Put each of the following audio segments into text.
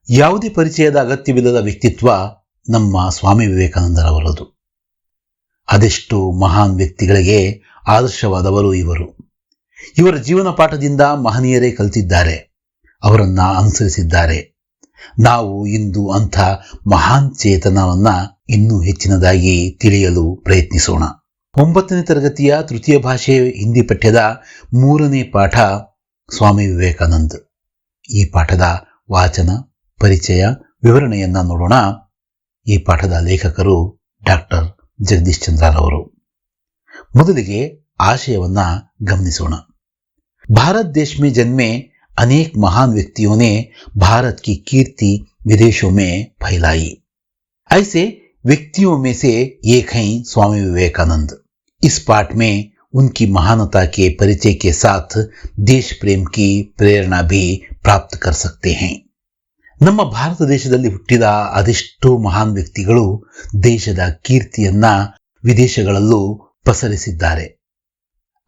ಯಾವುದೇ ಪರಿಚಯದ ಅಗತ್ಯವಿಲ್ಲದ ವ್ಯಕ್ತಿತ್ವ ನಮ್ಮ ಸ್ವಾಮಿ ವಿವೇಕಾನಂದರವರದು. ಅದೆಷ್ಟು ಮಹಾನ್ ವ್ಯಕ್ತಿಗಳಿಗೆ ಆದರ್ಶವಾದವರು ಇವರು. ಇವರ ಜೀವನ ಪಾಠದಿಂದ ಮಹನೀಯರೇ ಕಲಿತಿದ್ದಾರೆ, ಅವರನ್ನ ಅನುಸರಿಸಿದ್ದಾರೆ. ನಾವು ಇಂದು ಅಂಥ ಮಹಾನ್ ಚೇತನವನ್ನ ಇನ್ನೂ ಹೆಚ್ಚಿನದಾಗಿ ತಿಳಿಯಲು ಪ್ರಯತ್ನಿಸೋಣ. 9ನೇ ತರಗತಿಯ ತೃತೀಯ ಭಾಷೆ ಹಿಂದಿ ಪಠ್ಯದ 3ನೇ ಪಾಠ ಸ್ವಾಮಿ ವಿವೇಕಾನಂದ್. ಈ ಪಾಠದ ವಾಚನ, ಪರಿಚಯ, ವಿವರಣೆಯನ್ನ ನೋಡೋಣ. ಈ ಪಾಠದ ಲೇಖಕರು ಡಾಕ್ಟರ್ ಜಗದೀಶ್ ಚಂದ್ರರವರು. ಮೊದಲಿಗೆ ಆಶಯವನ್ನ गमनिसोण। भारत देश में जन्मे अनेक महान व्यक्तियों ने भारत की कीर्ति विदेशों में फैलाई। ऐसे व्यक्तियों में से एक हैं स्वामी विवेकानंद। इस पाठ में उनकी महानता के परिचय के साथ देश प्रेम की प्रेरणा भी प्राप्त कर सकते हैं। ನಮ್ಮ ಭಾರತ ದೇಶದಲ್ಲಿ ಹುಟ್ಟಿದ ಅದೆಷ್ಟೋ ಮಹಾನ್ ವ್ಯಕ್ತಿಗಳು ದೇಶದ ಕೀರ್ತಿಯನ್ನ ವಿದೇಶಗಳಲ್ಲೂ ಪಸರಿಸಿದ್ದಾರೆ.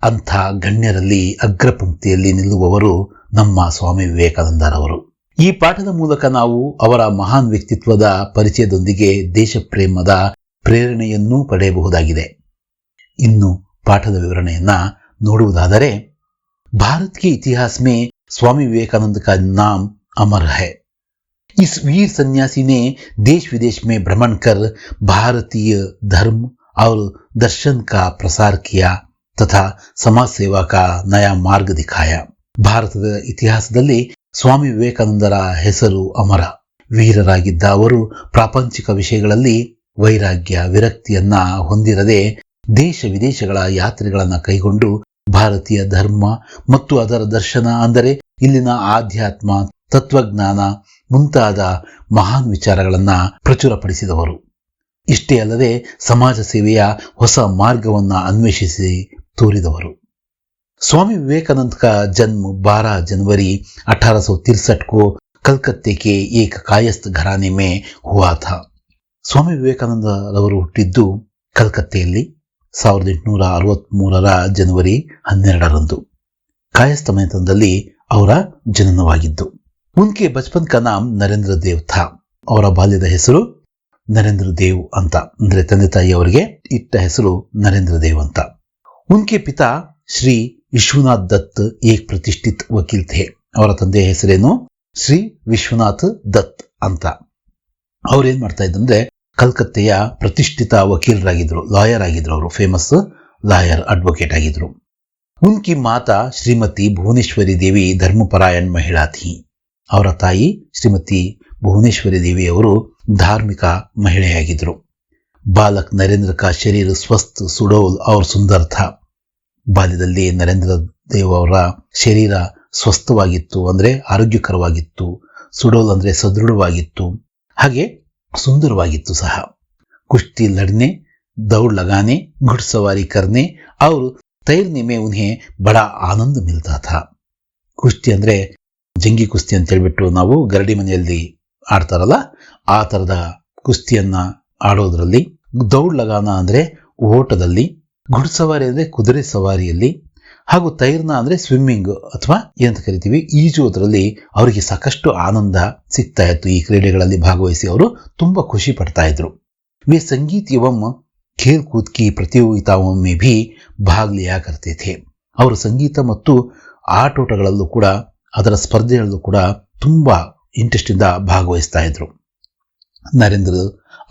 ಅಂಥ ಗಣ್ಯರಲ್ಲಿ ಅಗ್ರಪಂಕ್ತಿಯಲ್ಲಿ ನಿಲ್ಲುವವರು ನಮ್ಮ ಸ್ವಾಮಿ ವಿವೇಕಾನಂದರವರು. ಈ ಪಾಠದ ಮೂಲಕ ನಾವು ಅವರ ಮಹಾನ್ ವ್ಯಕ್ತಿತ್ವದ ಪರಿಚಯದೊಂದಿಗೆ ದೇಶ ಪ್ರೇಮದ ಪ್ರೇರಣೆಯನ್ನೂ ಪಡೆಯಬಹುದಾಗಿದೆ. ಇನ್ನು ಪಾಠದ ವಿವರಣೆಯನ್ನ ನೋಡುವುದಾದರೆ, भारत के इतिहास में स्वामी विवेकानंद का नाम अमर है। इस वीर सन्यासी ने देश विदेश में भ्रमण कर भारतीय धर्म और दर्शन का प्रसार किया तथा समाज सेवा का नया मार्ग दिखाया। ಭಾರತದ ಇತಿಹಾಸದಲ್ಲಿ ಸ್ವಾಮಿ ವಿವೇಕಾನಂದರ ಹೆಸರು ಅಮರ. ವೀರರಾಗಿದ್ದ ಅವರು ಪ್ರಾಪಂಚಿಕ ವಿಷಯಗಳಲ್ಲಿ ವೈರಾಗ್ಯ, ವಿರಕ್ತಿಯನ್ನ ಹೊಂದಿರದೆ ದೇಶ ವಿದೇಶಗಳ ಯಾತ್ರೆಗಳನ್ನು ಕೈಗೊಂಡು ಭಾರತೀಯ ಧರ್ಮ ಮತ್ತು ಅದರ ದರ್ಶನ, ಅಂದರೆ ಇಲ್ಲಿನ ಆಧ್ಯಾತ್ಮ, ತತ್ವಜ್ಞಾನ ಮುಂತಾದ ಮಹಾನ್ ವಿಚಾರಗಳನ್ನು ಪ್ರಚುರಪಡಿಸಿದವರು. ಇಷ್ಟೇ ಅಲ್ಲದೆ ಸಮಾಜ ಸೇವೆಯ ಹೊಸ ಮಾರ್ಗವನ್ನು ಅನ್ವೇಷಿಸಿ ತೋರಿದವರು. स्वामी विवेकानंद का जन्म 12 जनवरी 1863 को कलकत्ते के एक कायस्थ घराने में हुआ था। ಸ್ವಾಮಿ ವಿವೇಕಾನಂದರವರು ಹುಟ್ಟಿದ್ದು ಕಲ್ಕತ್ತೆಯಲ್ಲಿ 1863 ಜನವರಿ 12ರಂದು ಕಾಯಸ್ಥ ಮನೆತನದಲ್ಲಿ ಅವರ ಜನನವಾಗಿದ್ದು. ಉನ್ಕೆ ಬಚಪನ್ ಕಾ ನಾಮ್ ನರೇಂದ್ರ ದೇವ್ ಥಾ. ಅವರ ಬಾಲ್ಯದ ಹೆಸರು ನರೇಂದ್ರ ದೇವ್ ಅಂತ, ಅಂದ್ರೆ ತಂದೆ ತಾಯಿಯವರಿಗೆ ಇಟ್ಟ ಹೆಸರು ನರೇಂದ್ರ ದೇವ್ ಅಂತ. ಉನ್ಕೆ ಪಿತಾ ಶ್ರೀ ವಿಶ್ವನಾಥ್ ದತ್ ಏಕ್ ಪ್ರತಿಷ್ಠಿತ್ ವಕೀಲ್ ಥೇ. ಅವರ ತಂದೆಯ ಹೆಸರೇನು ಶ್ರೀ ವಿಶ್ವನಾಥ್ ದತ್ ಅಂತ. ಅವ್ರೇನ್ ಮಾಡ್ತಾ ಇದ್ದಂದ್ರೆ ಕಲ್ಕತ್ತೆಯ ಪ್ರತಿಷ್ಠಿತ ವಕೀಲರಾಗಿದ್ರು, ಲಾಯರ್ ಆಗಿದ್ರು. ಅವರು ಫೇಮಸ್ ಲಾಯರ್, ಅಡ್ವೊಕೇಟ್ ಆಗಿದ್ರು. ಉನ್ಕಿ ಮಾತಾ ಶ್ರೀಮತಿ ಭುವನೇಶ್ವರಿ ದೇವಿ ಧರ್ಮಪರಾಯಣ್ ಮಹಿಳಾ ಥಿ. ಅವರ ತಾಯಿ ಶ್ರೀಮತಿ ಭುವನೇಶ್ವರಿ ದೇವಿ ಅವರು ಧಾರ್ಮಿಕ ಮಹಿಳೆಯಾಗಿದ್ರು. ಬಾಲಕ್ ನರೇಂದ್ರ ಕಾ ಶರೀರ ಸ್ವಸ್ಥ ಸುಡೋಲ್ और ಸುಂದರ ಥಾ. ಬಾಲ್ಯದಲ್ಲಿ ನರೇಂದ್ರ ದೇವ್ ಅವರ ಶರೀರ ಸ್ವಸ್ಥವಾಗಿತ್ತು, ಅಂದ್ರೆ ಆರೋಗ್ಯಕರವಾಗಿತ್ತು. ಸುಡೋಲ್ ಅಂದ್ರೆ ಸದೃಢವಾಗಿತ್ತು, ಹಾಗೆ ಸುಂದರವಾಗಿತ್ತು ಸಹ. ಕುಶ್ತಿ ಲಡ್ನೆ, दौड़ लगाने, घुड़सवारी करने और तैरने में उन्हें बड़ा आनंद मिलता था. ಕುಸ್ತಿ ಅಂದ್ರೆ ಜಂಗಿ ಕುಸ್ತಿ ಅಂತ ಹೇಳ್ಬಿಟ್ಟು ನಾವು ಗರಡಿ ಮನೆಯಲ್ಲಿ ಆಡ್ತಾರಲ್ಲ, ಆ ತರದ ಕುಸ್ತಿಯನ್ನ ಆಡೋದ್ರಲ್ಲಿ, ದೌಡ್ ಲಗಾನ ಅಂದ್ರೆ ಓಟದಲ್ಲಿ, ಘುಡ್ಸವಾರಿ ಅಂದ್ರೆ ಕುದುರೆ ಸವಾರಿಯಲ್ಲಿ, ಹಾಗೂ ತೈರ್ನ ಅಂದ್ರೆ ಸ್ವಿಮ್ಮಿಂಗ್ ಅಥವಾ ಏನಂತ ಕರಿತೀವಿ ಈಜುವುದರಲ್ಲಿ ಅವರಿಗೆ ಸಾಕಷ್ಟು ಆನಂದ ಸಿಗ್ತಾ ಇತ್ತು. ಈ ಕ್ರೀಡೆಗಳಲ್ಲಿ ಭಾಗವಹಿಸಿ ಅವರು ತುಂಬಾ ಖುಷಿ ಪಡ್ತಾ ಇದ್ರು. वे संगीत एवं खेल कूद की प्रतियोगिताओं में भी भाग लिया करते थे. ಅವರು ಸಂಗೀತ ಮತ್ತು ಆಟೋಟಗಳಲ್ಲೂ ಕೂಡ, ಅದರ ಸ್ಪರ್ಧೆಗಳಲ್ಲೂ ಕೂಡ ತುಂಬಾ ಇಂಟ್ರೆಸ್ಟ್ ಇಂದ ಭಾಗವಹಿಸ್ತಾ ಇದ್ರು. ನರೇಂದ್ರ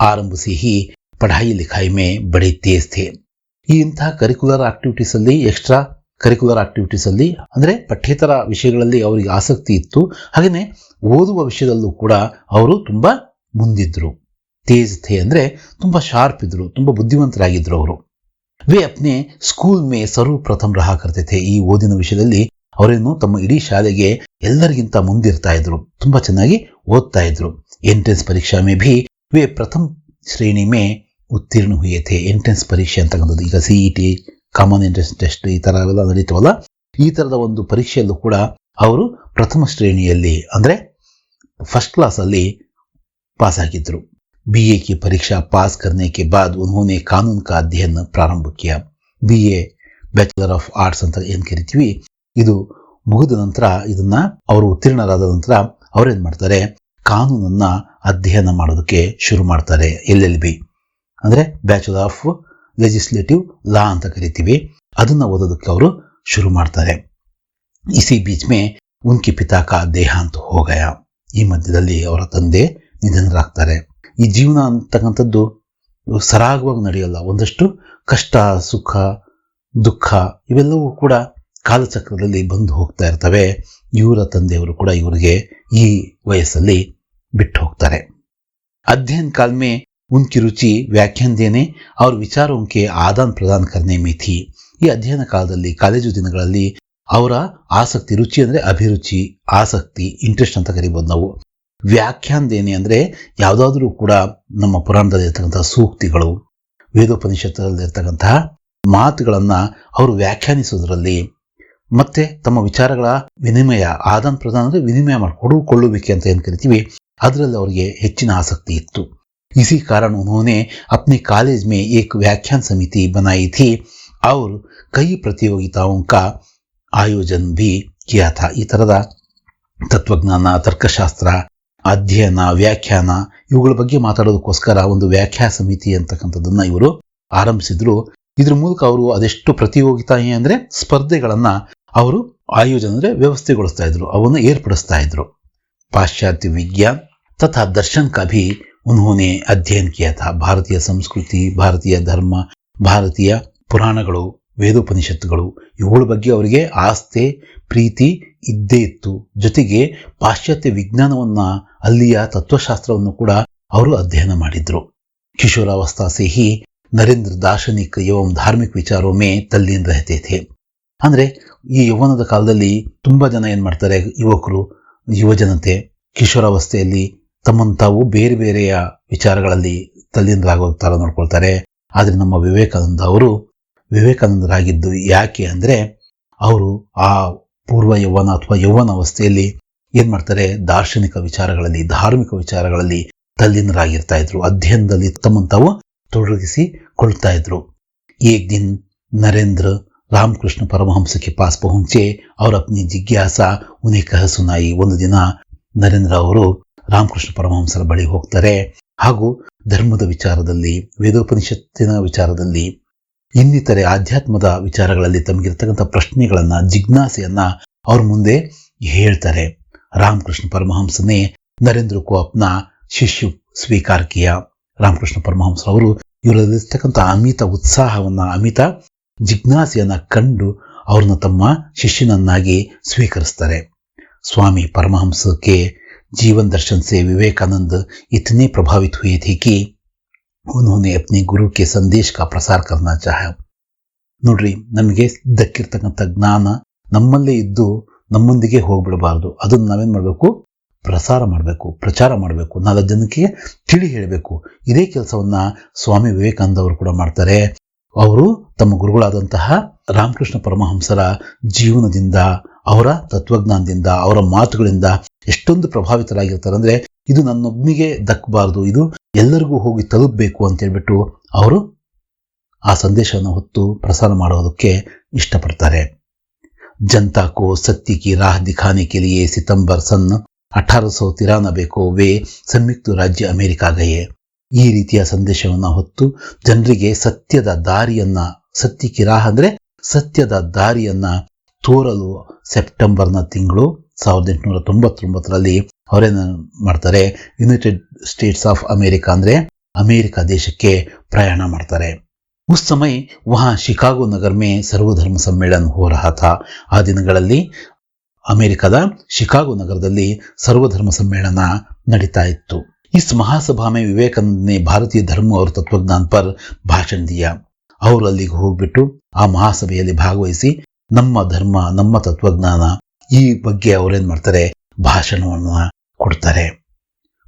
ಆರಂಭ से ही पढ़ाई लिखाई में बड़े तेज थे. ಈ ಇಂತಹ ಕರಿಕ್ಯುಲರ್ ಆಕ್ಟಿವಿಟೀಸ್ ಅಲ್ಲಿ, ಎಕ್ಸ್ಟ್ರಾ ಕರಿಕ್ಯುಲರ್ ಆಕ್ಟಿವಿಟೀಸ್ ಅಲ್ಲಿ, ಅಂದ್ರೆ ಪಠ್ಯೇತರ ವಿಷಯಗಳಲ್ಲಿ ಅವರಿಗೆ ಆಸಕ್ತಿ ಇತ್ತು. ಹಾಗೇನೆ ಓದುವ ವಿಷಯದಲ್ಲೂ ಕೂಡ ಅವರು ತುಂಬಾ ಮುಂದಿದ್ರು. ತೇಜ್ ಥೇ ಅಂದ್ರೆ ತುಂಬಾ ಶಾರ್ಪ್ ಇದ್ರು, ತುಂಬಾ ಬುದ್ಧಿವಂತರಾಗಿದ್ರು ಅವರು. ವೇ ಅಪ್ನೆ ಸ್ಕೂಲ್ ಮೇ ಸರ್ವಪ್ರಥಮ ರಹಾ ಕರ್ತೆ ಥೇ. ಈ ಓದಿನ ವಿಷಯದಲ್ಲಿ ಅವರೇನು ತಮ್ಮ ಇಡೀ ಶಾಲೆಗೆ ಎಲ್ಲರಿಗಿಂತ ಮುಂದಿರ್ತಾ ಇದ್ರು, ತುಂಬಾ ಚೆನ್ನಾಗಿ ಓದ್ತಾ ಇದ್ರು. ಎಂಟ್ರೆನ್ಸ್ ಪರೀಕ್ಷಾ ಮೇ ಭಿ ವೇ ಪ್ರಥಮ ಶ್ರೇಣಿ ಮೇ ಉತ್ತೀರ್ಣ ಹುಯೇ ಥೇ. ಎಂಟ್ರೆನ್ಸ್ ಪರೀಕ್ಷೆ ಅಂತಕ್ಕಂಥದ್ದು, ಈಗ CET, ಕಾಮನ್ ಎಂಟ್ರೆನ್ಸ್ ಟೆಸ್ಟ್, ಈ ತರ ಎಲ್ಲ ನಡೀತವಲ್ಲ, ಈ ತರದ ಒಂದು ಪರೀಕ್ಷೆಯಲ್ಲೂ ಕೂಡ ಅವರು ಪ್ರಥಮ ಶ್ರೇಣಿಯಲ್ಲಿ, ಅಂದ್ರೆ ಫಸ್ಟ್ ಕ್ಲಾಸ್ ಅಲ್ಲಿ ಪಾಸ್ ಆಗಿದ್ರು. BA की परीक्षा पास करने के बाद उन्होंने कानून का अध्ययन प्रारंभ किया. BA ಬ್ಯಾಚುಲರ್ ಆಫ್ ಆರ್ಟ್ಸ್ ಅಂತ ಏನ್ ಕರಿತೀವಿ, ಇದು ಮುಗಿದ ನಂತರ, ಇದನ್ನ ಅವರು ಉತ್ತೀರ್ಣರಾದ ನಂತರ ಅವ್ರೇನ್ ಮಾಡ್ತಾರೆ, ಕಾನೂನನ್ನ ಅಧ್ಯಯನ ಮಾಡೋದಕ್ಕೆ ಶುರು ಮಾಡ್ತಾರೆ. LLB ಅಂದ್ರೆ ಬ್ಯಾಚುಲರ್ ಆಫ್ ಲೆಜಿಸ್ಲೇಟಿವ್ ಲಾ ಅಂತ ಕರಿತೀವಿ. ಅದನ್ನ ಓದೋದಕ್ಕೆ ಅವರು ಶುರು ಮಾಡ್ತಾರೆ. इसी बीच में उनके पिता का देहांत हो गया. ಈ ಮಧ್ಯದಲ್ಲಿ ಅವರ ತಂದೆ ನಿಧನರಾಗ್ತಾರೆ. ಈ ಜೀವನ ಅಂತಕ್ಕಂಥದ್ದು ಸರಾಗವಾಗಿ ನಡೆಯಲ್ಲ. ಒಂದಷ್ಟು ಕಷ್ಟ, ಸುಖ, ದುಃಖ ಇವೆಲ್ಲವೂ ಕೂಡ ಕಾಲಚಕ್ರದಲ್ಲಿ ಬಂದು ಹೋಗ್ತಾ ಇರ್ತವೆ. ಇವರ ತಂದೆಯವರು ಕೂಡ ಇವರಿಗೆ ಈ ವಯಸ್ಸಲ್ಲಿ ಬಿಟ್ಟು ಹೋಗ್ತಾರೆ. अध्ययन काल में उनकी रुचि व्याख्यान देने और विचारों के आदान प्रदान करने में थी. ಈ ಅಧ್ಯಯನ ಕಾಲದಲ್ಲಿ, ಕಾಲೇಜು ದಿನಗಳಲ್ಲಿ ಅವರ ಆಸಕ್ತಿ, ರುಚಿ ಅಂದ್ರೆ ಅಭಿರುಚಿ, ಆಸಕ್ತಿ, ಇಂಟ್ರೆಸ್ಟ್ ಅಂತ ಕರಿಬಹುದು ನಾವು. ವ್ಯಾಖ್ಯಾನ ದೇನೆ ಅಂದ್ರೆ ಯಾವುದಾದ್ರೂ ಕೂಡ ನಮ್ಮ ಪುರಾಣದಲ್ಲಿ ಇರ್ತಕ್ಕಂತಹ ಸೂಕ್ತಿಗಳು, ವೇದೋಪನಿಷತ್ತಲ್ಲಿರ್ತಕ್ಕಂತಹ ಮಾತುಗಳನ್ನ ಅವರು ವ್ಯಾಖ್ಯಾನಿಸೋದ್ರಲ್ಲಿ, ಮತ್ತೆ ತಮ್ಮ ವಿಚಾರಗಳ ವಿನಿಮಯ, ಆದಾನ ಪ್ರದಾನ ಅಂದ್ರೆ ವಿನಿಮಯ ಮಾಡಿಕೊಳ್ಳುವಿಕೆ ಅಂತ ಏನ್ ಕರಿತೀವಿ, ಅದರಲ್ಲಿ ಅವರಿಗೆ ಹೆಚ್ಚಿನ ಆಸಕ್ತಿ ಇತ್ತು. इसी कारण उन्होंने अपने कॉलेज में एक व्याख्यान समिति बनाई थी और कई प्रतियोगिताओं का आयोजन भी किया था. ಈ ತರದ ತತ್ವಜ್ಞಾನ, ತರ್ಕಶಾಸ್ತ್ರ, ಅಧ್ಯಯನ, ವ್ಯಾಖ್ಯಾನ ಇವುಗಳ ಬಗ್ಗೆ ಮಾತಾಡೋದಕ್ಕೋಸ್ಕರ ಒಂದು ವ್ಯಾಖ್ಯಾ ಸಮಿತಿ ಅಂತಕ್ಕಂಥದ್ದನ್ನ ಇವರು ಆರಂಭಿಸಿದ್ರು. ಇದ್ರ ಮೂಲಕ ಅವರು ಅದೆಷ್ಟು ಪ್ರತಿಯೋಗಿತಾ ಅಂದ್ರೆ ಸ್ಪರ್ಧೆಗಳನ್ನ ಅವರು ಆಯೋಜನೆ ಅಂದ್ರೆ ವ್ಯವಸ್ಥೆಗೊಳಿಸ್ತಾ ಇದ್ರು, ಅವನ್ನು ಏರ್ಪಡಿಸ್ತಾ ಇದ್ರು. पाश्चात्य विज्ञान तथा दर्शन का भी उन्होंने अध्ययन किया था. ಭಾರತೀಯ ಸಂಸ್ಕೃತಿ, ಭಾರತೀಯ ಧರ್ಮ, ಭಾರತೀಯ ಪುರಾಣಗಳು, ವೇದೋಪನಿಷತ್ತುಗಳು ಇವುಗಳ ಬಗ್ಗೆ ಅವರಿಗೆ ಆಸ್ಥೆ, ಪ್ರೀತಿ ಇದ್ದೇ ಇತ್ತು. ಜೊತೆಗೆ ಪಾಶ್ಚಾತ್ಯ ವಿಜ್ಞಾನವನ್ನ, ಅಲ್ಲಿಯ ತತ್ವಶಾಸ್ತ್ರವನ್ನು ಕೂಡ ಅವರು ಅಧ್ಯಯನ ಮಾಡಿದ್ರು. ಕಿಶೋರಾವಸ್ಥಾ से ही नरेंद्र दार्शनिक एवं धार्मिक विचारों में तल्लीन रहते थे. ಅಂದ್ರೆ ಈ ಯೌವನದ ಕಾಲದಲ್ಲಿ ತುಂಬಾ ಜನ ಏನ್ ಮಾಡ್ತಾರೆ, ಯುವಕರು, ಯುವಜನತೆ ಕಿಶೋರಾವಸ್ಥೆಯಲ್ಲಿ ತಮ್ಮನ್ನು ತಾವು ಬೇರೆ ಬೇರೆಯ ವಿಚಾರಗಳಲ್ಲಿ ತಲ್ಲೀನರಾಗೋಗ್ತಾರ ನೋಡ್ಕೊಳ್ತಾರೆ. ಆದ್ರೆ ನಮ್ಮ ವಿವೇಕಾನಂದರಾಗಿದ್ದು ಯಾಕೆ ಅಂದ್ರೆ ಅವರು ಆ ಪೂರ್ವ ಯೌವನ ಅಥವಾ ಯೌವನ ಅವಸ್ಥೆಯಲ್ಲಿ ಏನ್ ಮಾಡ್ತಾರೆ, ದಾರ್ಶನಿಕ ವಿಚಾರಗಳಲ್ಲಿ, ಧಾರ್ಮಿಕ ವಿಚಾರಗಳಲ್ಲಿ ತಲ್ಲೀನರಾಗಿರ್ತಾ ಇದ್ರು. ಅಧ್ಯಯನದಲ್ಲಿ ತಮ್ಮನ್ನು ತಾವು ತೊಡಗಿಸಿಕೊಳ್ತಾ ಇದ್ರು. एक दिन नरेंद्र रामकृष्ण परमहंस के पास पहुंचे और अपनी जिज्ञासा उन्हें कह सुनाई. ಒಂದು ದಿನ ನರೇಂದ್ರ ಅವರು ರಾಮಕೃಷ್ಣ ಪರಮಹಂಸರ ಬಳಿ ಹೋಗ್ತಾರೆ ಹಾಗೂ ಧರ್ಮದ ವಿಚಾರದಲ್ಲಿ, ವೇದೋಪನಿಷತ್ತಿನ ವಿಚಾರದಲ್ಲಿ, ಇನ್ನಿತರೆ ಆಧ್ಯಾತ್ಮದ ವಿಚಾರಗಳಲ್ಲಿ ತಮಗಿರ್ತಕ್ಕಂಥ ಪ್ರಶ್ನೆಗಳನ್ನ, ಜಿಜ್ಞಾಸೆಯನ್ನ ಅವ್ರ ಮುಂದೆ ಹೇಳ್ತಾರೆ. ರಾಮಕೃಷ್ಣ ಪರಮಹಂಸ ने नरेंद्र को अपना ಶಿಷ್ಯ ಸ್ವೀಕಾರ ಕಿಯ. ರಾಮಕೃಷ್ಣ ಪರಮಹಂಸರವರು ಇವರಲ್ಲಿರ್ತಕ್ಕಂಥ ಅಮಿತ ಉತ್ಸಾಹವನ್ನ, ಅಮಿತ ಜಿಜ್ಞಾಸೆಯನ್ನ ಕಂಡು ಅವ್ರನ್ನ ತಮ್ಮ ಶಿಷ್ಯನನ್ನಾಗಿ ಸ್ವೀಕರಿಸ್ತಾರೆ. स्वामी परमहंस के जीवन दर्शन से विवेकानंद इतने प्रभावित हुए थे कि उन्होंने अपने गुरु के संदेश का प्रसार करना चाहा. ನೋಡ್ರಿ, ನಮಗೆ ದಕ್ಕಿರ್ತಕ್ಕಂಥ ಜ್ಞಾನ ನಮ್ಮಲ್ಲೇ ಇದ್ದು ನಮ್ಮೊಂದಿಗೆ ಹೋಗ್ಬಿಡಬಾರ್ದು. ಅದನ್ನ ನಾವೇನ್ ಮಾಡ್ಬೇಕು, ಪ್ರಸಾರ ಮಾಡಬೇಕು, ಪ್ರಚಾರ ಮಾಡಬೇಕು, 4 ಜನಕ್ಕೆ ತಿಳಿ ಹೇಳಬೇಕು. ಇದೇ ಕೆಲಸವನ್ನ ಸ್ವಾಮಿ ವಿವೇಕಾನಂದ ಅವರು ಕೂಡ ಮಾಡ್ತಾರೆ. ಅವರು ತಮ್ಮ ಗುರುಗಳಾದಂತಹ ರಾಮಕೃಷ್ಣ ಪರಮಹಂಸರ ಜೀವನದಿಂದ, ಅವರ ತತ್ವಜ್ಞಾನದಿಂದ, ಅವರ ಮಾತುಗಳಿಂದ ಎಷ್ಟೊಂದು ಪ್ರಭಾವಿತರಾಗಿರ್ತಾರೆ ಅಂದ್ರೆ, ಇದು ನನ್ನೊಬ್ಬನಿಗೆ ದಕ್ಕಬಾರದು, ಇದು ಎಲ್ಲರಿಗೂ ಹೋಗಿ ತಲುಪಬೇಕು ಅಂತ ಹೇಳ್ಬಿಟ್ಟು ಅವರು ಆ ಸಂದೇಶವನ್ನು ಹೊತ್ತು ಪ್ರಸಾರ ಮಾಡೋದಕ್ಕೆ ಇಷ್ಟಪಡ್ತಾರೆ. जनता को सत्य की राह दिखाने के लिए सितंबर सन 1893 को वे ಸಂಯುಕ್ತ ರಾಜ್ಯ ಅಮೆರಿಕ ಗಯೆ. ಈ ರೀತಿಯ ಸಂದೇಶವನ್ನು ಹೊತ್ತು ಜನರಿಗೆ ಸತ್ಯದ ದಾರಿಯನ್ನ, ಸತ್ಯಕ್ಕೆ ರಾಹ ಅಂದ್ರೆ ಸತ್ಯದ ದಾರಿಯನ್ನ ತೋರಲು ಸೆಪ್ಟೆಂಬರ್ನ ತಿಂಗಳು 1899ರಲ್ಲಿ ಅವರೇನ ಮಾಡ್ತಾರೆ, ಯುನೈಟೆಡ್ ಸ್ಟೇಟ್ಸ್ ಆಫ್ ಅಮೆರಿಕ ಅಂದ್ರೆ ಅಮೆರಿಕ ದೇಶಕ್ಕೆ ಪ್ರಯಾಣ ಮಾಡ್ತಾರೆ. उस समय वहां शिकागो नगर में सर्वधर्म सम्मेलन हो रहा था. ಆ ದಿನಗಳಲ್ಲಿ ಅಮೆರಿಕದ ಶಿಕಾಗೋ ನಗರದಲ್ಲಿ ಸರ್ವಧರ್ಮ ಸಮ್ಮೇಳನ ನಡೀತಾ ಇತ್ತು. इस महासभा में विवेकानंद ने भारतीय धर्म और तत्वज्ञान पर भाषण दिया. ಅವರು ಅಲ್ಲಿಗೆ ಹೋಗ್ಬಿಟ್ಟು ಆ ಮಹಾಸಭೆಯಲ್ಲಿ ಭಾಗವಹಿಸಿ ನಮ್ಮ ಧರ್ಮ, ನಮ್ಮ ತತ್ವಜ್ಞಾನ ಈ ಬಗ್ಗೆ ಅವರೇನ್ ಮಾಡ್ತಾರೆ, ಭಾಷಣವನ್ನ ಕೊಡ್ತಾರೆ.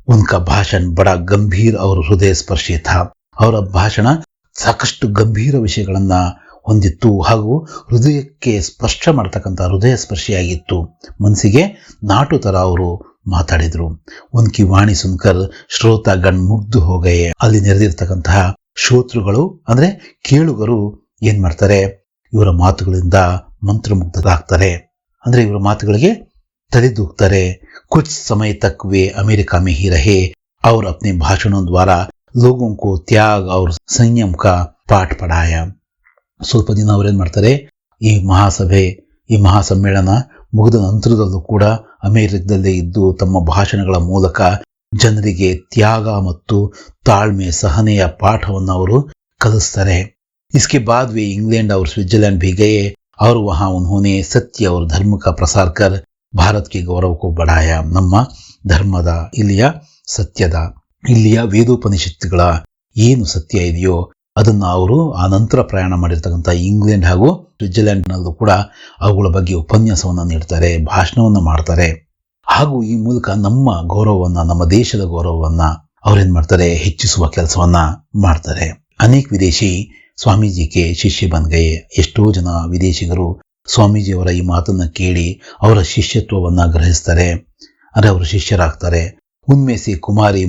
ಉನ್ಕಾ ಭಾಷಣ ಬಡ ಗಂಭೀರ और ಹೃದಯ ಸ್ಪರ್ಶಿ ಥಾ. ಅವರ ಭಾಷಣ ಸಾಕಷ್ಟು ಗಂಭೀರ ವಿಷಯಗಳನ್ನ ಹೊಂದಿತ್ತು ಹಾಗೂ ಹೃದಯಕ್ಕೆ ಸ್ಪರ್ಶ ಮಾಡ್ತಕ್ಕಂಥ, ಹೃದಯ ಸ್ಪರ್ಶಿಯಾಗಿತ್ತು. ಮನಸ್ಸಿಗೆ ನಾಟು ತರ ಅವರು ಮಾತಾಡಿದ್ರು. ಉನ್ಕಿ ವಾಣಿ ಸುನ್ಕರ್ ಶ್ರೋತಾಗಣ್ ಮುಗ್ಧು ಹೋಗಯೇ. ಅಲ್ಲಿ ನೆರೆದಿರ್ತಕ್ಕಂತಹ ಶ್ರೋತೃಗಳು ಅಂದ್ರೆ ಕೇಳುಗರು ಏನ್ ಮಾಡ್ತಾರೆ, ಇವರ ಮಾತುಗಳಿಂದ ಮಂತ್ರಮುಗ್ಧರಾಗ್ತಾರೆ. ಅಂದ್ರೆ ಇವರ ಮಾತುಗಳಿಗೆ तले कुछ समय तक वे अमेरिका में ही रहे और अपने भाषणों द्वारा लोगों को त्याग और संयम का पाठ पढ़ाया. ಸ್ವಲ್ಪ ದಿನ ಅವರೇನ್ ಮಾಡ್ತಾರೆ, ಈ ಮಹಾಸಮ್ಮೇಳನ ಮುಗಿದ ನಂತರದಲ್ಲೂ ಕೂಡ ಅಮೆರಿಕದಲ್ಲೇ ಇದ್ದು ತಮ್ಮ ಭಾಷಣಗಳ ಮೂಲಕ ಜನರಿಗೆ ತ್ಯಾಗ ಮತ್ತು ತಾಳ್ಮೆ ಸಹನೆಯ ಪಾಠವನ್ನು ಅವರು ಕಲಿಸ್ತಾರೆ. इसके बाद वे इंग्लैंड और स्विट्जरलैंड भी गए और वहां उन्होंने सत्य और धर्म का प्रसार कर भारत के गौरव को बढ़ाया. ನಮ್ಮ ಧರ್ಮದ, ಇಲ್ಲಿಯ ವೇದೋಪನಿಷತ್ತುಗಳ ಏನು ಸತ್ಯ ಇದೆಯೋ ಅದನ್ನ ಅವರು ಆ ನಂತರ ಪ್ರಯಾಣ ಮಾಡಿರ್ತಕ್ಕಂಥ ಇಂಗ್ಲೆಂಡ್ ಹಾಗೂ ಸ್ವಿಟ್ಜರ್ಲೆಂಡ್ ನಲ್ಲೂ ಕೂಡ ಅವುಗಳ ಬಗ್ಗೆ ಉಪನ್ಯಾಸವನ್ನ ನೀಡ್ತಾರೆ, ಭಾಷಣವನ್ನ ಮಾಡ್ತಾರೆ. ಹಾಗೂ ಈ ಮೂಲಕ ನಮ್ಮ ಗೌರವವನ್ನ, ನಮ್ಮ ದೇಶದ ಗೌರವವನ್ನ ಅವ್ರೇನ್ ಮಾಡ್ತಾರೆ, ಹೆಚ್ಚಿಸುವ ಕೆಲಸವನ್ನ ಮಾಡ್ತಾರೆ. ಅನೇಕ ವಿದೇಶಿ ಸ್ವಾಮೀಜಿಗೆ ಶಿಷ್ಯ ಬನ್ಗಯೆ. ಎಷ್ಟೋ ಜನ ವಿದೇಶಿಗರು ಸ್ವಾಮೀಜಿಯವರ ಈ ಮಾತನ್ನ ಕೇಳಿ ಅವರ ಶಿಷ್ಯತ್ವವನ್ನ ಗ್ರಹಿಸ್ತಾರೆ, ಅಂದ್ರೆ ಅವರು ಶಿಷ್ಯರಾಗ್ತಾರೆ. उनमें से कुमारी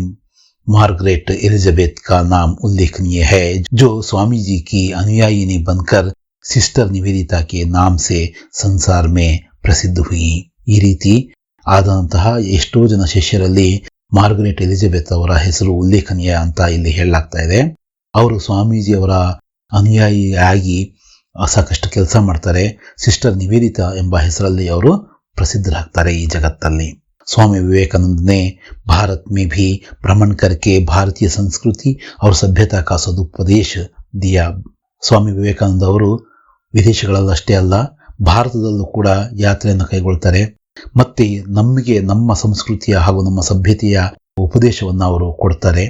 मार्गरेट एलिजाबेथ का नाम उल्लेखनीय है, जो स्वामी जी की अनुयायिनी बनकर सिस्टर निवेदिता के नाम से संसार में प्रसिद्ध हुई. ಈ ರೀತಿ ಆದಂತಹ ಎಷ್ಟೋ ಜನ ಶಿಷ್ಯರಲ್ಲಿ ಮಾರ್ಗರೆಟ್ ಎಲಿಜಬೆತ್ ಅವರ ಹೆಸರು ಉಲ್ಲೇಖನೀಯ ಅಂತ ಇಲ್ಲಿ ಹೇಳಲಾಗ್ತಾ ಇದೆ. ಅವರು ಸ್ವಾಮೀಜಿಯವರ ಅನುಯಾಯಿಯಾಗಿ ಸಾಕಷ್ಟು ಕೆಲಸ ಮಾಡ್ತಾರೆ. ಸಿಸ್ಟರ್ ನಿವೇದಿತಾ ಎಂಬ ಹೆಸರಲ್ಲಿ ಅವರು ಪ್ರಸಿದ್ಧರಾಗ್ತಾರೆ ಈ ಜಗತ್ತಲ್ಲಿ. स्वामी विवेकानंद ने भारत में भी भ्रमण करके भारतीय संस्कृति और सभ्यता का सदुपदेश दिया. ಸ್ವಾಮಿ ವಿವೇಕಾನಂದ ಅವರು ವಿದೇಶಗಳಲ್ಲಷ್ಟೇ ಅಲ್ಲ, ಭಾರತದಲ್ಲೂ ಕೂಡ ಯಾತ್ರೆಯನ್ನು ಕೈಗೊಳ್ತಾರೆ. ಮತ್ತೆ ನಮಗೆ ನಮ್ಮ ಸಂಸ್ಕೃತಿಯ ಹಾಗೂ ನಮ್ಮ ಸಭ್ಯತೆಯ ಉಪದೇಶವನ್ನು ಅವರು ಕೊಡ್ತಾರೆ.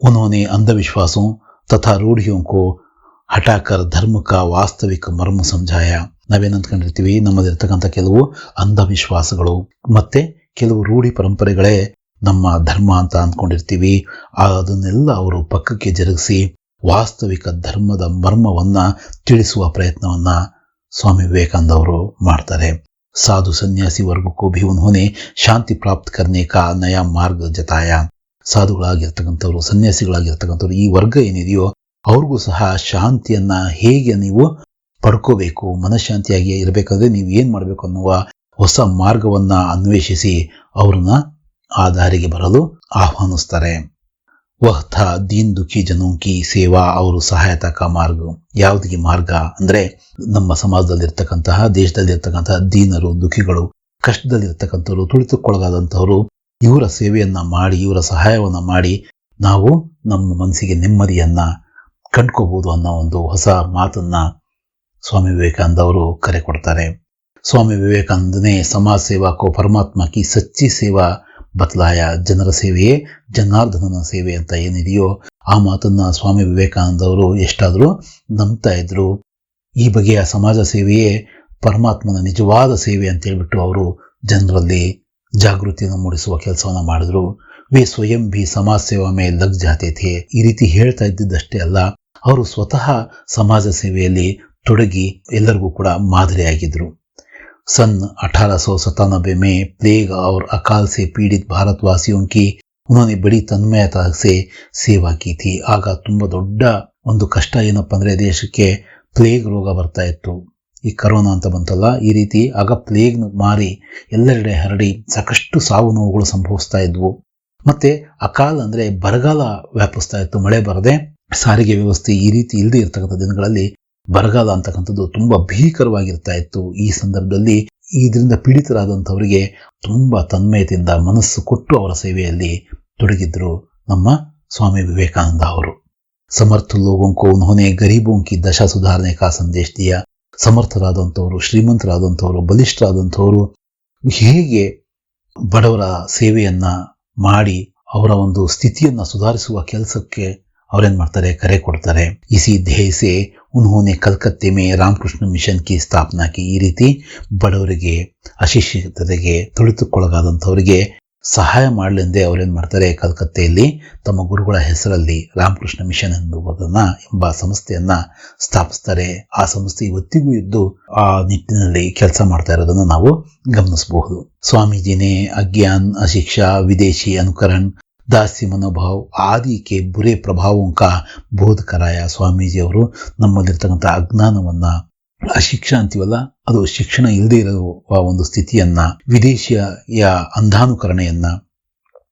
उन्होंने अंधविश्वासों तथा रूढ़ियों को हटाकर धर्म का वास्तविक मर्म समझाया. ನಾವೇನು ಅಂದ್ಕೊಂಡಿರ್ತೀವಿ, ನಮ್ಮದಿರ್ತಕ್ಕಂಥ ಕೆಲವು ಅಂಧವಿಶ್ವಾಸಗಳು ಮತ್ತೆ ಕೆಲವು ರೂಢಿ ಪರಂಪರೆಗಳೇ ನಮ್ಮ ಧರ್ಮ ಅಂತ ಅಂದ್ಕೊಂಡಿರ್ತೀವಿ. ಅದನ್ನೆಲ್ಲ ಅವರು ಪಕ್ಕಕ್ಕೆ ಜರುಗಿಸಿ ವಾಸ್ತವಿಕ ಧರ್ಮದ ಮರ್ಮವನ್ನ ತಿಳಿಸುವ ಪ್ರಯತ್ನವನ್ನ ಸ್ವಾಮಿ ವಿವೇಕಾನಂದ ಅವರು ಮಾಡ್ತಾರೆ. ಸಾಧು ಸನ್ಯಾಸಿ ವರ್ಗ ಕೋ ಭಿ ಉನ್ಹೋನೆ ಶಾಂತಿ ಪ್ರಾಪ್ತ ಕರ್ನೆ ಕಾ ನಯಾ ಮಾರ್ಗ ಜತಾಯ. ಸಾಧುಗಳಾಗಿರ್ತಕ್ಕಂಥವ್ರು, ಸನ್ಯಾಸಿಗಳಾಗಿರ್ತಕ್ಕಂಥವ್ರು, ಈ ವರ್ಗ ಏನಿದೆಯೋ ಅವ್ರಿಗೂ ಸಹ ಶಾಂತಿಯನ್ನ ಹೇಗೆ ನೀವು ಪಡ್ಕೋಬೇಕು, ಮನಃಶಾಂತಿಯಾಗಿ ಇರಬೇಕಾದ್ರೆ ನೀವು ಏನ್ ಮಾಡಬೇಕು ಅನ್ನುವ ಹೊಸ ಮಾರ್ಗವನ್ನ ಅನ್ವೇಷಿಸಿ ಅವ್ರನ್ನ ಆ ದಾರಿಗೆ ಬರಲು ಆಹ್ವಾನಿಸ್ತಾರೆ. ವಹ್ ಥಾ ದೀನ್ ದುಃಖಿ ಜನೋ ಕಿ ಸೇವಾ ಅವರು ಸಹಾಯತಾ ಕಾ ಮಾರ್ಗ. ಯಾವುದಿಗೆ ಮಾರ್ಗ ಅಂದ್ರೆ ನಮ್ಮ ಸಮಾಜದಲ್ಲಿರ್ತಕ್ಕಂತಹ, ದೇಶದಲ್ಲಿರ್ತಕ್ಕಂತಹ ದೀನರು, ದುಃಖಿಗಳು, ಕಷ್ಟದಲ್ಲಿರ್ತಕ್ಕಂಥವ್ರು, ತುಳಿತಕ್ಕೊಳಗಾದಂಥವ್ರು, ಇವರ ಸೇವೆಯನ್ನ ಮಾಡಿ, ಇವರ ಸಹಾಯವನ್ನ ಮಾಡಿ ನಾವು ನಮ್ಮ ಮನಸ್ಸಿಗೆ ನೆಮ್ಮದಿಯನ್ನ ಕಂಡ್ಕೋಬಹುದು ಅನ್ನೋ ಒಂದು ಹೊಸ ಮಾತನ್ನ ಸ್ವಾಮಿ ವಿವೇಕಾನಂದ ಅವರು ಕರೆ ಕೊಡ್ತಾರೆ. ಸ್ವಾಮಿ ವಿವೇಕಾನಂದ ने समाज सेवा को परमात्मा की सच्ची सेवा ಬದಲಾಯ. ಜನರ ಸೇವೆಯೇ ಜನಾರ್ದನನ ಸೇವೆ ಅಂತ ಏನಿದೆಯೋ ಆ ಮಾತನ್ನ ಸ್ವಾಮಿ ವಿವೇಕಾನಂದ ಅವರು ಎಷ್ಟಾದರೂ ನಂಬ್ತಾ ಇದ್ರು. ಈ ಬಗೆಯ ಸಮಾಜ ಸೇವೆಯೇ ಪರಮಾತ್ಮನ ನಿಜವಾದ ಸೇವೆ ಅಂತ ಹೇಳ್ಬಿಟ್ಟು ಅವರು ಜನರಲ್ಲಿ ಜಾಗೃತಿಯನ್ನು ಮೂಡಿಸುವ ಕೆಲಸವನ್ನ ಮಾಡಿದ್ರು. ವೇ ಸ್ವಯಂ ಭಿ ಸಮಾಜ ಸೇವಾ ಮೇ ಲಗ್ ಜಾತೆ ಥೇ. ಈ ರೀತಿ ಹೇಳ್ತಾ ಇದ್ದಿದ್ದಷ್ಟೇ ಅಲ್ಲ, ಅವರು ಸ್ವತಃ ಸಮಾಜ ಸೇವೆಯಲ್ಲಿ ತೊಡಗಿ ಎಲ್ಲರಿಗೂ ಕೂಡ ಮಾದರಿಯಾಗಿದ್ರು. सन 1897 में प्लेग और अकाल से पीड़ित भारतवासियों की उन्होंने बड़ी तन्मयता से ಸೇವಾ की थी. ಆಗ ತುಂಬಾ ದೊಡ್ಡ ಒಂದು ಕಷ್ಟ ಏನಪ್ಪ ಅಂದ್ರೆ, ದೇಶಕ್ಕೆ ಪ್ಲೇಗ್ ರೋಗ ಬರ್ತಾ ಇತ್ತು. ಈ ಕರೋನಾ ಅಂತ ಬಂತಲ್ಲ, ಈ ರೀತಿ ಆಗ ಪ್ಲೇಗ್ ಮಾರಿ ಎಲ್ಲೆಡೆ ಹರಡಿ ಸಾಕಷ್ಟು ಸಾವು ನೋವುಗಳು ಸಂಭವಿಸ್ತಾ ಇದ್ವು. ಮತ್ತೆ ಅಕಾಲ್ ಅಂದ್ರೆ ಬರಗಾಲ ವ್ಯಾಪಿಸ್ತಾ ಇತ್ತು, ಮಳೆ ಬರದೆ ಸಾರಿಗೆ ವ್ಯವಸ್ಥೆ ಈ ರೀತಿ ಇಲ್ಲದೆ ಇರ್ತಕ್ಕಂಥ ದಿನಗಳಲ್ಲಿ ಬರಗಾಲ ಅಂತಕ್ಕಂಥದ್ದು ತುಂಬಾ ಭೀಕರವಾಗಿರ್ತಾ ಇತ್ತು. ಈ ಸಂದರ್ಭದಲ್ಲಿ ಇದರಿಂದ ಪೀಡಿತರಾದಂಥವರಿಗೆ ತುಂಬಾ ತನ್ಮಯತೆಯಿಂದ ಮನಸ್ಸು ಕೊಟ್ಟು ಅವರ ಸೇವೆಯಲ್ಲಿ ತೊಡಗಿದ್ರು ನಮ್ಮ ಸ್ವಾಮಿ ವಿವೇಕಾನಂದ ಅವರು. ಸಮರ್ಥ ಲೋಗೋं को उन्होंने गरीबों की दशा सुधारने का संदेश दिया. ಸಮರ್ಥರಾದಂಥವರು, ಶ್ರೀಮಂತರಾದಂಥವರು, ಬಲಿಷ್ಠರಾದಂಥವರು ಹೇಗೆ ಬಡವರ ಸೇವೆಯನ್ನ ಮಾಡಿ ಅವರ ಒಂದು ಸ್ಥಿತಿಯನ್ನ ಸುಧಾರಿಸುವ ಕೆಲಸಕ್ಕೆ ಅವರೇನ್ ಮಾಡ್ತಾರೆ, ಕರೆ ಕೊಡ್ತಾರೆ. ಇಸಿ ಧ್ಯೇಯ ಸೆ ಉನ್ಹೋನೆ ಕಲ್ಕತ್ತೆ ಮೇ ರಾಮಕೃಷ್ಣ ಮಿಷನ್ ಕಿ ಸ್ಥಾಪನಾ ಕಿ. ಈ ರೀತಿ ಬಡವರಿಗೆ, ಅಶಿಕ್ಷಿತರಿಗೆ, ತುಳಿತಕ್ಕೊಳಗಾದಂಥವರಿಗೆ ಸಹಾಯ ಮಾಡಲೆಂದೇ ಅವರೇನ್ ಮಾಡ್ತಾರೆ, ಕಲ್ಕತ್ತೆಯಲ್ಲಿ ತಮ್ಮ ಗುರುಗಳ ಹೆಸರಲ್ಲಿ ರಾಮಕೃಷ್ಣ ಮಿಷನ್ ಎಂಬ ಸಂಸ್ಥೆಯನ್ನ ಸ್ಥಾಪಿಸ್ತಾರೆ. ಆ ಸಂಸ್ಥೆ ಇವತ್ತಿಗೂ ಇದ್ದು ಆ ನಿಟ್ಟಿನಲ್ಲಿ ಕೆಲಸ ಮಾಡ್ತಾ ಇರೋದನ್ನ ನಾವು ಗಮನಿಸಬಹುದು. ಸ್ವಾಮೀಜಿನೇ ಅಜ್ಞಾನ್, ಅಶಿಕ್ಷಾ, ವಿದೇಶಿ ಅನುಕರಣ, दास्य मनोभाव आदि के बुरे प्रभावों का बोध कराया. ಸ್ವಾಮೀಜಿಯವರು ನಮ್ಮಲ್ಲಿರ್ತಕ್ಕಂಥ ಅಜ್ಞಾನವನ್ನ, ಅಶಿಕ್ಷಾ ಅಂತೀವಲ್ಲ, ಅದು ಶಿಕ್ಷಣ ಇಲ್ಲದೆ ಇರುವ ಒಂದು ಸ್ಥಿತಿಯನ್ನ, ವಿದೇಶಿಯ ಅಂಧಾನುಕರಣೆಯನ್ನ,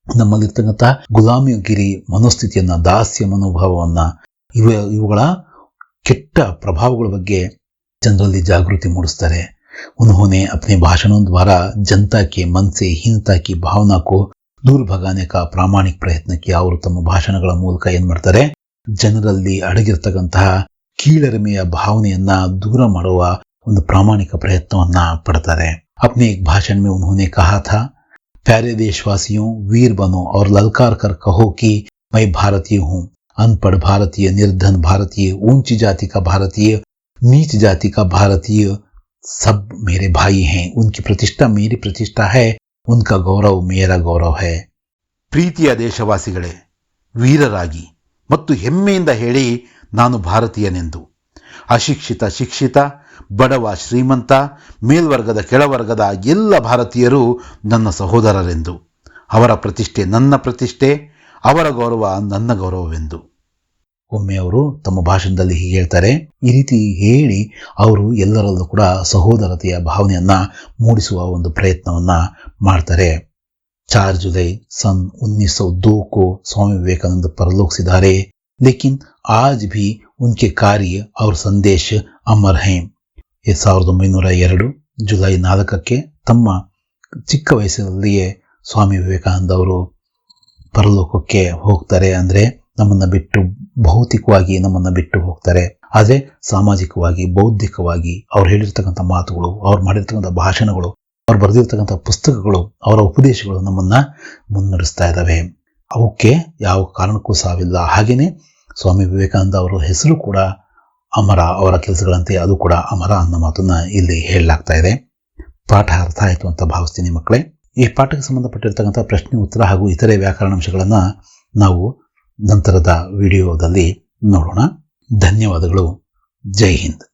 ನಮ್ಮಲ್ಲಿರ್ತಕ್ಕಂಥ ಗುಲಾಮಗಿರಿ ಮನೋಸ್ಥಿತಿಯನ್ನ, ದಾಸ್ಯ ಮನೋಭಾವವನ್ನ, ಇವುಗಳ ಕೆಟ್ಟ ಪ್ರಭಾವಗಳ ಬಗ್ಗೆ ಜನರಲ್ಲಿ ಜಾಗೃತಿ ಮೂಡಿಸ್ತಾರೆ. उन्होंने अपने भाषणों द्वारा जनता के मन से हीनता की भावना को दूर भगाने का ಪ್ರಾಮಾಣಿಕ ಪ್ರಯತ್ನ किया. ಅವರು ತಮ್ಮ ಭಾಷಣಗಳ ಮೂಲಕ ಏನ್ ಮಾಡ್ತಾರೆ, ಜನರಲ್ಲಿ ಅಡಗಿರ್ತಕ್ಕಂತಹ ಕೀಳರಿಮೆಯ ಭಾವನೆಯನ್ನ ದೂರ ಮಾಡುವ ಒಂದು ಪ್ರಾಮಾಣಿಕ ಪ್ರಯತ್ನವನ್ನ ಪಡ್ತಾರೆ. अपने एक भाषण में उन्होंने कहा था, प्यारे देशवासियों, वीर बनो और ललकार कर कहो कि मैं भारतीय हूँ. अनपढ़ भारतीय, निर्धन भारतीय, ऊंची जाति का भारतीय, नीच जाति का भारतीय, सब मेरे भाई हैं. उनकी प्रतिष्ठा मेरी प्रतिष्ठा है, उनका गौरव मेरा गौरव है. ಪ್ರೀತಿಯ ದೇಶವಾಸಿಗಳೇ, ವೀರರಾಗಿ ಮತ್ತು ಹೆಮ್ಮೆಯಿಂದ ಹೇಳಿ, ನಾನು ಭಾರತೀಯನೆಂದು. ಅಶಿಕ್ಷಿತ ಶಿಕ್ಷಿತ, ಬಡವ ಶ್ರೀಮಂತ, ಮೇಲ್ವರ್ಗದ ಕೆಳವರ್ಗದ ಎಲ್ಲ ಭಾರತೀಯರು ನನ್ನ ಸಹೋದರರೆಂದು. ಅವರ ಪ್ರತಿಷ್ಠೆ ನನ್ನ ಪ್ರತಿಷ್ಠೆ, ಅವರ ಗೌರವ ನನ್ನ ಗೌರವವೆಂದು. ಒಮ್ಮೆ ಅವರು ತಮ್ಮ ಭಾಷಣದಲ್ಲಿ ಹೀಗೆ ಹೇಳ್ತಾರೆ. ಈ ರೀತಿ ಹೇಳಿ ಅವರು ಎಲ್ಲರಲ್ಲೂ ಕೂಡ ಸಹೋದರತೆಯ ಭಾವನೆಯನ್ನ ಮೂಡಿಸುವ ಒಂದು ಪ್ರಯತ್ನವನ್ನ ಮಾಡ್ತಾರೆ. 4 जुलाई सन 1902 को स्वामी विवेकानंद परलोक सिधारे, लेकिन आज भी उनके कार्य और संदेश अमर हैं. 1902 ಜುಲೈ 4ಕ್ಕೆ ತಮ್ಮ ಚಿಕ್ಕ ವಯಸ್ಸಿನಲ್ಲಿಯೇ ಸ್ವಾಮಿ ವಿವೇಕಾನಂದ ಅವರು ಪರಲೋಕಕ್ಕೆ ಹೋಗ್ತಾರೆ. ಅಂದ್ರೆ ನಮ್ಮನ್ನ ಬಿಟ್ಟು, ಭೌತಿಕವಾಗಿ ನಮ್ಮನ್ನ ಬಿಟ್ಟು ಹೋಗ್ತಾರೆ. ಆದರೆ ಸಾಮಾಜಿಕವಾಗಿ, ಬೌದ್ಧಿಕವಾಗಿ ಅವ್ರು ಹೇಳಿರ್ತಕ್ಕಂಥ ಮಾತುಗಳು, ಅವ್ರು ಮಾಡಿರ್ತಕ್ಕಂಥ ಭಾಷಣಗಳು, ಅವ್ರು ಬರೆದಿರ್ತಕ್ಕಂಥ ಪುಸ್ತಕಗಳು, ಅವರ ಉಪದೇಶಗಳು ನಮ್ಮನ್ನ ಮುನ್ನಡೆಸ್ತಾ ಇದ್ದಾವೆ. ಅವಕ್ಕೆ ಯಾವ ಕಾರಣಕ್ಕೂ ಸಾವಿಲ್ಲ. ಹಾಗೇನೆ ಸ್ವಾಮಿ ವಿವೇಕಾನಂದ ಅವರ ಹೆಸರು ಕೂಡ ಅಮರ, ಅವರ ಕೆಲಸಗಳಂತೆ ಅದು ಕೂಡ ಅಮರ ಅನ್ನೋ ಮಾತನ್ನ ಇಲ್ಲಿ ಹೇಳಲಾಗ್ತಾ ಇದೆ. ಪಾಠ ಅರ್ಥ ಆಯಿತು ಅಂತ ಭಾವಿಸ್ತೀನಿ ಮಕ್ಕಳೇ. ಈ ಪಾಠಕ್ಕೆ ಸಂಬಂಧಪಟ್ಟಿರ್ತಕ್ಕಂಥ ಪ್ರಶ್ನೆ ಉತ್ತರ ಹಾಗೂ ಇತರೆ ವ್ಯಾಕರಣಾಂಶಗಳನ್ನ ನಾವು ನಂತರದ ವಿಡಿಯೋದಲ್ಲಿ ನೋಡೋಣ. ಧನ್ಯವಾದಗಳು. ಜೈ ಹಿಂದ್.